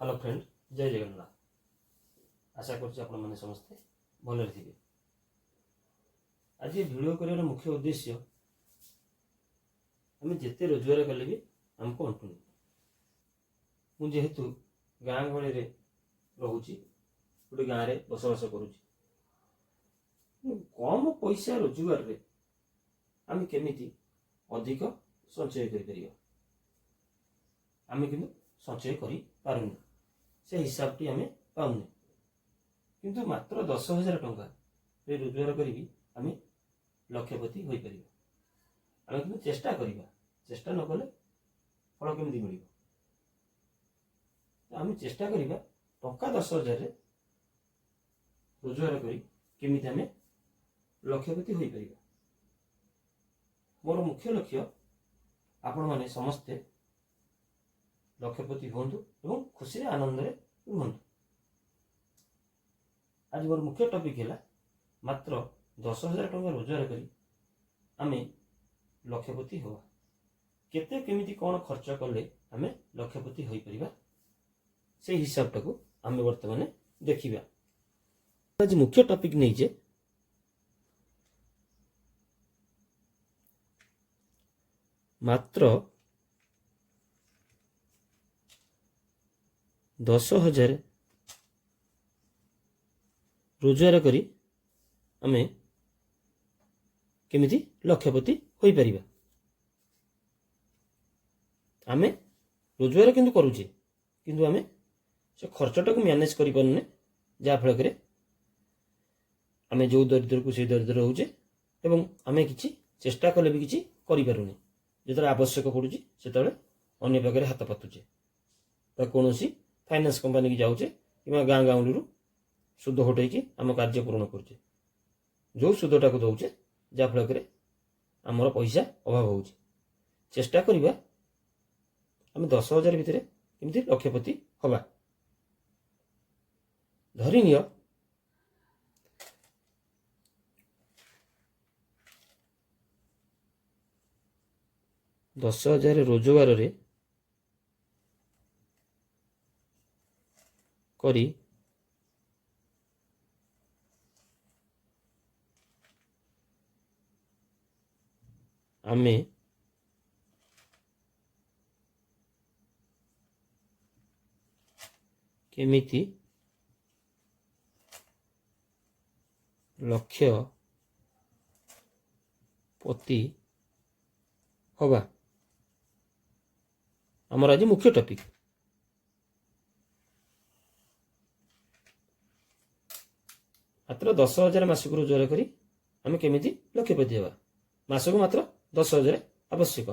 Hello friend, जय जगन्नाथ। आशा कर समस्ते भले थे। आज भिडियो कर मुख्य उद्देश्य आम जिते रोजगार कले भी आमको अंटुनी। मुझेतु गाँ गहली रोचे गोटे गाँव में बसवास करुच्ची, कम पैसा रोजगार रे आम केमिति अधिक संचय कर आम कि संचय कर से हिसाब टी आम पाऊने, किंतु मात्र 10,000 टंका रे रोजगार करी आम लक्षपति हो पार। आम कि चेष्टा करवा, चेष्टा न कले फल केमी मिल। आम चेष्टा करवा टंका 10,000 रोजगार करी केमिति आम लक्षपति हो पार। मोर मुख्य लक्ष्य आपण माने समस्ते लक्षपति हूँ और खुशी आनंद रुहतु। आज मोर मुख्य टॉपिक है मात्र 10,000 टंका रोजगार करी आमे लक्षपति हवा। केते केमिति कौन खर्च कले आमे लक्षपति हो पारिबा से हिसाब टाकू आमे वर्तमान देखिबा। आज मुख्य टॉपिक नहीं जे मात्र 10,000 रोजगार करी आमे केमिति लक्षपति हो पारिबा। आमे रोजगार किंतु करूचे, किंतु आमे से खर्चटा को मैनेज करि पारने, जा फल करे आमे जो दरिद्र को से दरिद्र होचे एवं आमे किछि चेष्टा कले भी किछि करि पारुने। जेतरा आवश्यक पड़ुची सेतबे अन्य पाखरे हाथ पातुचे बा कोनोसी फाइनेंस कंपनी की जाऊे कि गाँ गाँवली सुध हटैकी आम कार्य पूरण करुचे, जो सुधटा को दौचे जाफल आमर पैसा अभाव हो। चेष्टा करवा आम 10,000 भितर केमती लक्षपति हवा। धरी नियो 10,000 रोजगार रे करी आमे केमिति लक्षपति हवा आमर आज मुख्य टॉपिक। मात्र 10,000 मासक रोजगार करी आम केमिति लक्षपति हवा। मासक मात्र 10,000 आवश्यक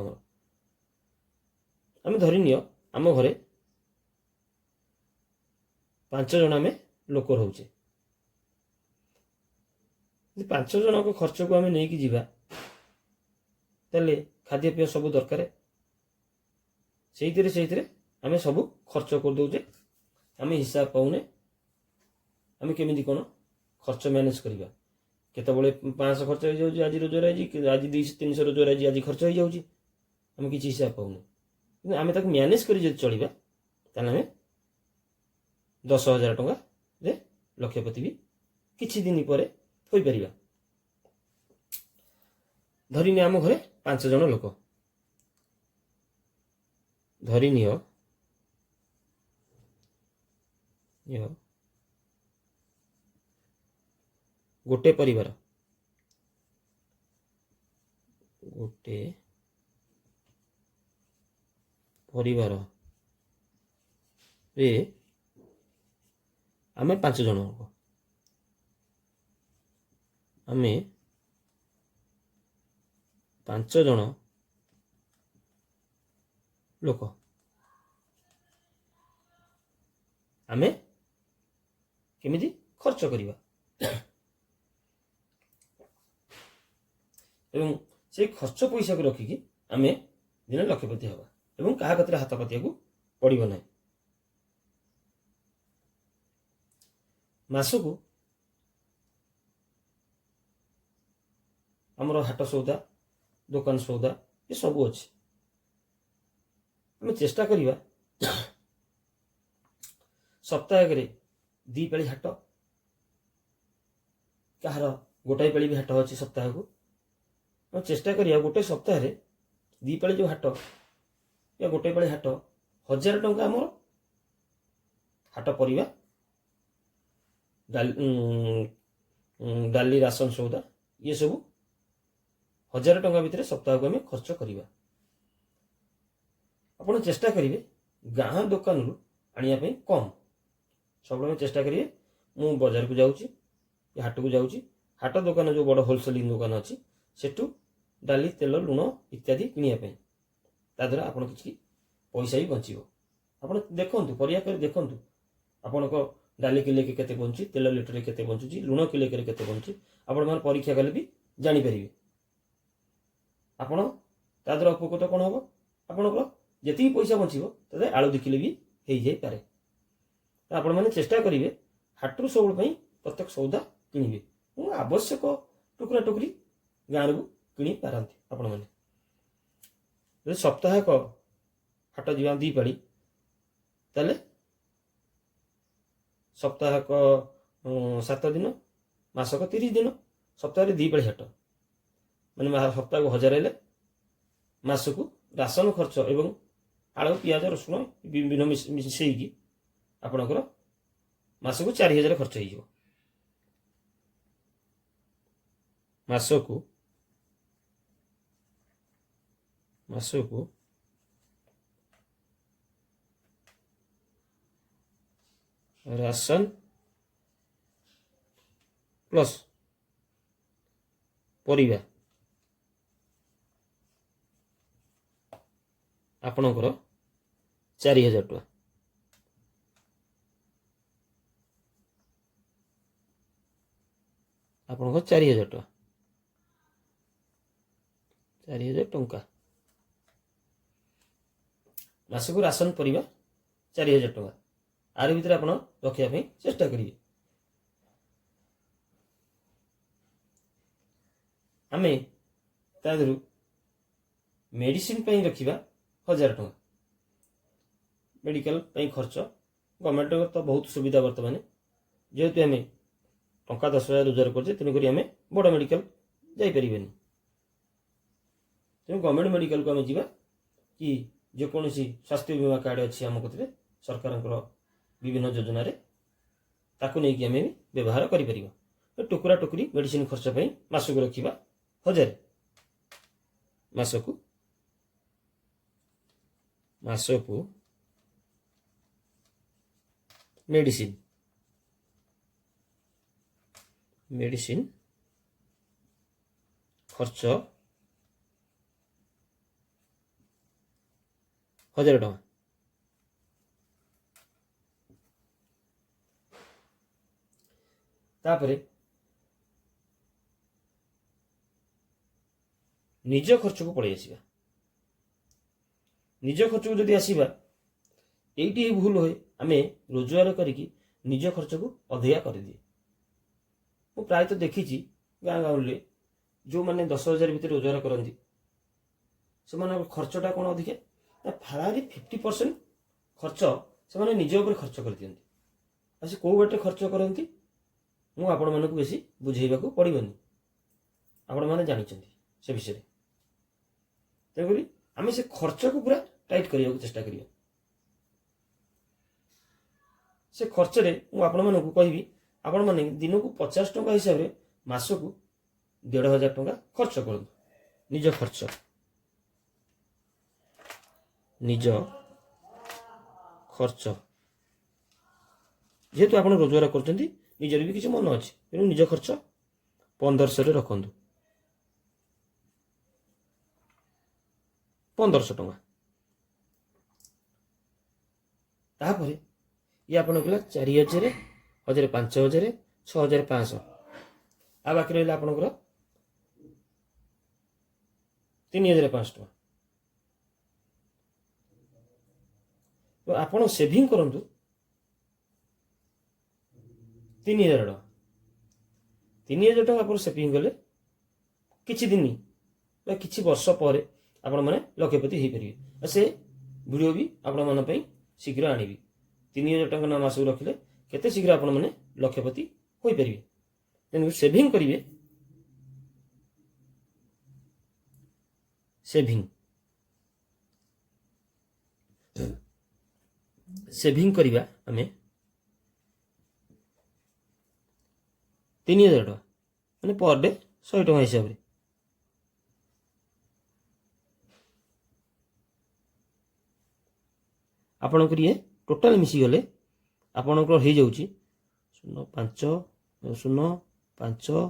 आम धरी नियो आम घरे 5 जन आम लोक रोचे। 5 जन को खर्च को आम नहीं कि जीवा ताले खाद्य पेय सब दरकार से आम सब खर्च कर दौचे। आम हिसाब पाऊने आम केमिति कोन खर्च मैनेज करवा। केतबले 500 खर्च हो जाउची, आज रोजगार आज 200-300 रोजगार आज खर्च हो जाउची, आम किछि हिसाब पाऊने। कि आम ताक मैनेज करी जदि चलिबा ताले आम 10,000 टंका रे लक्षपति भी किछि दिन पर होई परिबा। धरी नि आम घरे 5 जन लोक, धरी नियो गोटे परिवार रे आमे 5 जन लोक, आमे 5 जन लोक आमे केमिति खर्च करिबा एवं से खर्च पैसा को रखिकी आमे दिन लक्षपति हवा एवं कहा कतरे हाथ पातिया को पड़िबो नै। मासको आमर हाट सौदा दुकान सौदा ये सब अच्छे। आम चेष्टा करवा ସପ୍ତାହକରେ 2 ପାଳି ହାଟ, କାହାର ଗୋଟାଏ ପାଳି ବି ହାଟ ଅଛି ସପ୍ତାହକୁ। ଆମେ ଚେଷ୍ଟା କରିବା ଗୋଟେ ସପ୍ତାହରେ 2 ପାଳି ଯେଉଁ ହାଟ ୟା ଗୋଟାଏ ପାଳି ହାଟ 1000 ଟଙ୍କା ଆମର ହାଟ ପରିବା, ଡାଲି ରାସନ ସଉଦା ଇଏ ସବୁ 1000 ଟଙ୍କା ଭିତରେ ସପ୍ତାହକୁ ଆମେ ଖର୍ଚ୍ଚ କରିବା। ଆପଣ ଚେଷ୍ଟା କରିବେ ଗାଁ ଦୋକାନରୁ ଆଣିବା ପାଇଁ କମ୍। ସବୁବେଳେ ଚେଷ୍ଟା କରିବେ ମୁଁ ବଜାରକୁ ଯାଉଛି, ହାଟକୁ ଯାଉଛି, ହାଟ ଦୋକାନ ଯେଉଁ ବଡ଼ ହୋଲସେଲିଂ ଦୋକାନ ଅଛି ସେଠୁ ଡାଲି, ତେଲ, ଲୁଣ ଇତ୍ୟାଦି କିଣିବା ପାଇଁ। ତା ଦ୍ୱାରା ଆପଣ କିଛି ପଇସା ବି ବଞ୍ଚିବ। ଆପଣ ଦେଖନ୍ତୁ, ପରିବା କରି ଦେଖନ୍ତୁ ଆପଣଙ୍କ ଡାଲି କିଲୋକେ କେତେ ବଞ୍ଚୁଛି, ତେଲ ଲିଟରରେ କେତେ ବଞ୍ଚୁଛି, ଲୁଣ କିଲୋକରେ କେତେ ବଞ୍ଚୁଛି, ଆପଣମାନେ ପରୀକ୍ଷା କଲେ ବି ଜାଣିପାରିବେ। ଆପଣ ତା ଦ୍ୱାରା ଉପକୃତ କ'ଣ ହେବ, ଆପଣଙ୍କର ଯେତିକି ପଇସା ବଞ୍ଚିବ ତାହେଲେ ଆଳୁ 2 କିଲୋ ବି ହେଇଯାଇପାରେ। ଆପଣମାନେ ଚେଷ୍ଟା କରିବେ ହାଟରୁ ସବୁବେଳେ ପାଇଁ ପ୍ରତ୍ୟେକ ସଉଦା କିଣିବେ। ମୁଁ ଆବଶ୍ୟକ ଟୁକୁରା ଟୁକୁରି ଗାଁରୁ କିଣି ପାରନ୍ତି। ଆପଣମାନେ ଯଦି ସପ୍ତାହକ ହାଟ ଯିବା 2 ପାଳି, ତାହେଲେ ସପ୍ତାହକ 7 ଦିନ, ମାସକ 30 ଦିନ, ସପ୍ତାହରେ 2 ପାଳି ହାଟ ମାନେ ସପ୍ତାହକୁ 1000 ହେଲେ ମାସକୁ ରାସନ ଖର୍ଚ୍ଚ ଏବଂ ଆଳୁ, ପିଆଜ, ରସୁଣ ବିଭିନ୍ନ ମିଶେଇକି ଆପଣଙ୍କର ମାସକୁ 4000 ଖର୍ଚ୍ଚ ହେଇଯିବ। ମାସକୁ ରାସନ ପ୍ଲସ୍ ପରିବା ଆପଣଙ୍କର 4000 ଟଙ୍କା। ଆପଣଙ୍କର 4000 ଟଙ୍କା, 4000 ଟଙ୍କା ମାସକୁ ରାସନ ପରିବା 4000 ଟଙ୍କା। ଆରି ଭିତରେ ଆପଣ ରଖିବା ପାଇଁ ଚେଷ୍ଟା କରିବେ। ଆମେ ତା ଦେହରୁ ମେଡ଼ିସିନ ପାଇଁ ରଖିବା 1000 ଟଙ୍କା। ମେଡ଼ିକାଲ ପାଇଁ ଖର୍ଚ୍ଚ ଗଭର୍ଣ୍ଣମେଣ୍ଟର ତ ବହୁତ ସୁବିଧା ବର୍ତ୍ତମାନ, ଯେହେତୁ ଆମେ ଟଙ୍କା 10,000 ରୋଜଗାର କରୁଛେ, ତେଣୁକରି ଆମେ ବଡ଼ ମେଡ଼ିକାଲ ଯାଇପାରିବାନି। ତେଣୁ ଗଭର୍ଣ୍ଣମେଣ୍ଟ ମେଡ଼ିକାଲକୁ ଆମେ ଯିବା କି ଯେକୌଣସି ସ୍ୱାସ୍ଥ୍ୟ ବୀମା କାର୍ଡ଼ ଅଛି ଆମ କତିରେ ସରକାରଙ୍କର ବିଭିନ୍ନ ଯୋଜନାରେ, ତାକୁ ନେଇକି ଆମେ ବ୍ୟବହାର କରିପାରିବା। ଟୁକୁରା ଟୁକୁରି ମେଡ଼ିସିନ ଖର୍ଚ୍ଚ ପାଇଁ ମାସକୁ ରଖିବା 1000। ମାସକୁ ମେଡ଼ିସିନ ଖର୍ଚ୍ଚ 1000 ଟଙ୍କା। ତାପରେ ନିଜ ଖର୍ଚ୍ଚକୁ ପଳେଇ ଆସିବା। ନିଜ ଖର୍ଚ୍ଚକୁ ଯଦି ଆସିବା, ଏଇଠି ଭୁଲ ହୁଏ, ଆମେ ରୋଜଗାର କରିକି ନିଜ ଖର୍ଚ୍ଚକୁ ଅଧିକା କରିଦିଏ। ମୁଁ ପ୍ରାୟତଃ ଦେଖିଛି ଗାଁ ଗାଉଁଲିରେ ଯେଉଁମାନେ 10,000 ଭିତରେ ରୋଜଗାର କରନ୍ତି, ସେମାନଙ୍କ ଖର୍ଚ୍ଚଟା କ'ଣ ଅଧିକା ନା ଫାରାରି 50% ଖର୍ଚ୍ଚ ସେମାନେ ନିଜ ଉପରେ ଖର୍ଚ୍ଚ କରିଦିଅନ୍ତି। ଆଉ ସେ କେଉଁ ବାଟରେ ଖର୍ଚ୍ଚ କରନ୍ତି ମୁଁ ଆପଣମାନଙ୍କୁ ବେଶୀ ବୁଝେଇବାକୁ ପଡ଼ିବନି, ଆପଣମାନେ ଜାଣିଛନ୍ତି ସେ ବିଷୟରେ। ତେଣୁକରି ଆମେ ସେ ଖର୍ଚ୍ଚକୁ ପୁରା ଟାଇଟ୍ କରିବାକୁ ଚେଷ୍ଟା କରିବା। ସେ ଖର୍ଚ୍ଚରେ ମୁଁ ଆପଣମାନଙ୍କୁ କହିବି, ଆପଣମାନେ ଦିନକୁ 50 ଟଙ୍କା ହିସାବରେ ମାସକୁ 1,500 ଟଙ୍କା ଖର୍ଚ୍ଚ କରନ୍ତୁ। ନିଜ ଖର୍ଚ୍ଚ ଯେହେତୁ ଆପଣ ରୋଜଗାର କରୁଛନ୍ତି, ନିଜର ବି କିଛି ମନ ଅଛି, ତେଣୁ ନିଜ ଖର୍ଚ୍ଚ 1500ରେ ରଖନ୍ତୁ। 1500 ଟଙ୍କା। ତାପରେ ଇଏ ଆପଣ କହିଲା 4000, 1000, 5000, 6500। ଆଉ ବାକି ରହିଲା ଆପଣଙ୍କର 3500 ଟଙ୍କା। ତ ଆପଣ ସେଭିଂ କରନ୍ତୁ 3000 ଟଙ୍କା। 3000 ଟଙ୍କା ଆପଣ ସେଭିଂ କଲେ କିଛି ଦିନ ବା କିଛି ବର୍ଷ ପରେ ଆପଣମାନେ ଲକ୍ଷପତି ହେଇପାରିବେ। ଆଉ ସେ ଭିଡ଼ିଓ ବି ଆପଣମାନଙ୍କ ପାଇଁ ଶୀଘ୍ର ଆଣିବି। 3000 ଟଙ୍କା ମାସକୁ ରଖିଲେ କେତେ ଶୀଘ୍ର ଆପଣମାନେ ଲକ୍ଷପତି ହୋଇପାରିବେ। ତେଣୁ ସେଭିଂ କରିବେ। ସେଭିଂ କରିବା ଆମେ 3000 ଟଙ୍କା ମାନେ ପର ଡେ 100 ଟଙ୍କା ହିସାବରେ। ଆପଣଙ୍କର ଇଏ ଟୋଟାଲ ମିଶିଗଲେ ଆପଣଙ୍କର ହେଇଯାଉଛି 0.5 0.5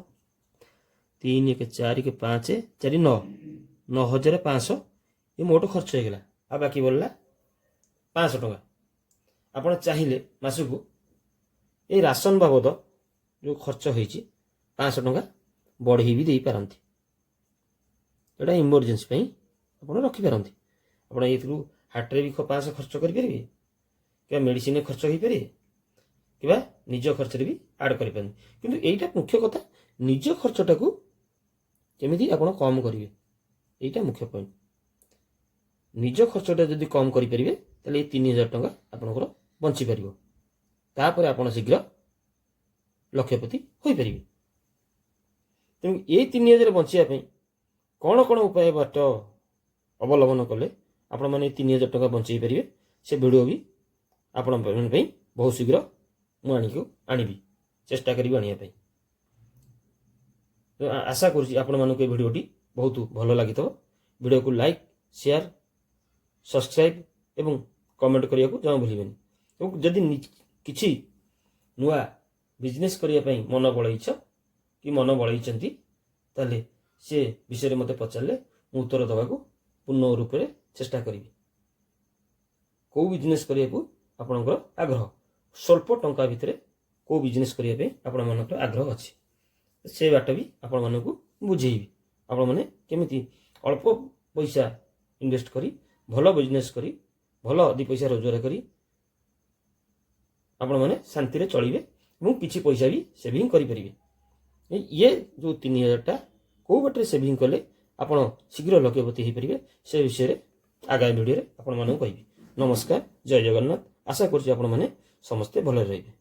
3 1 4 1 5 4 9 9500 ये मोट खर्च हो गला। आ बाकी बोलला 500 टका। आपण चाहिले मासकू ए राशन बाबद जो खर्च होईची 500 टका बढ़ी भी दे पारंती। एटा इमरजेंसी पई आपण रखि पारंती। आपण एथरू हाटरे भी 500 खर्च करि परिबे कि मेडिसिन खर्च होई पारे कि निज खर्च रे भी ऐड करि पारंती। किंतु एटा मुख्य कथा निज खर्चटाकू केमिति आपण कम करिवे एटा मुख्य पॉइंट। निज खर्चटा जदि कम करि परिबे तले 3000 टका आपनकर बंची परिबो। तापर आपण शीघ्र लक्षपति होई परिबे। तेणु ये 3000 बंचिया पई कोन कोन उपाय बाट अवलंबन कले आपण माने 3000 टका बंचाई परिबे से वीडियो भी आपण पई बहुत शीघ्र मु आनिबी चेष्टा करिबी आनिया पई। तो आशा करूची आपण मानको ए वीडियोटी बहुत भलो लागितो। वीडियो को लाइक शेयर सब्सक्राइब एवं कमेंट करिया को जमा भूलिबेनी। तो जदि किछि नुआ बिजनेस करिया पई मन बळैछ कि मन बळैचंती ताले से विषय मते पचारले मु उत्तर दबाकू पूर्ण रूप रे चेष्टा करिबी। को बिजनेस करिया को आपनकर आग्रह स्वल्प टंका भितरे को बिजनेस करिया पई आपण मानकर आग्रह अछि से बाट भी आपण मानकू बुझेइबी। आपण माने केमिति अल्प पैसा इन्वेस्ट करी भलो बिजनेस करी भलो अधि पैसा रोजगार करी आपण माने शांति रे चलिबे एवं किछि पैसा भी सेविंग करि परिबे। ये जो 3000 टा को बाटे सेविंग कले आपण शीघ्र लक्षपति होई परिबे से विषय रे आगामी वीडियो रे आपण मानकू कहिबी। नमस्कार, जय जगन्नाथ। आशा करछि आपण माने समस्त भलो रहिबे।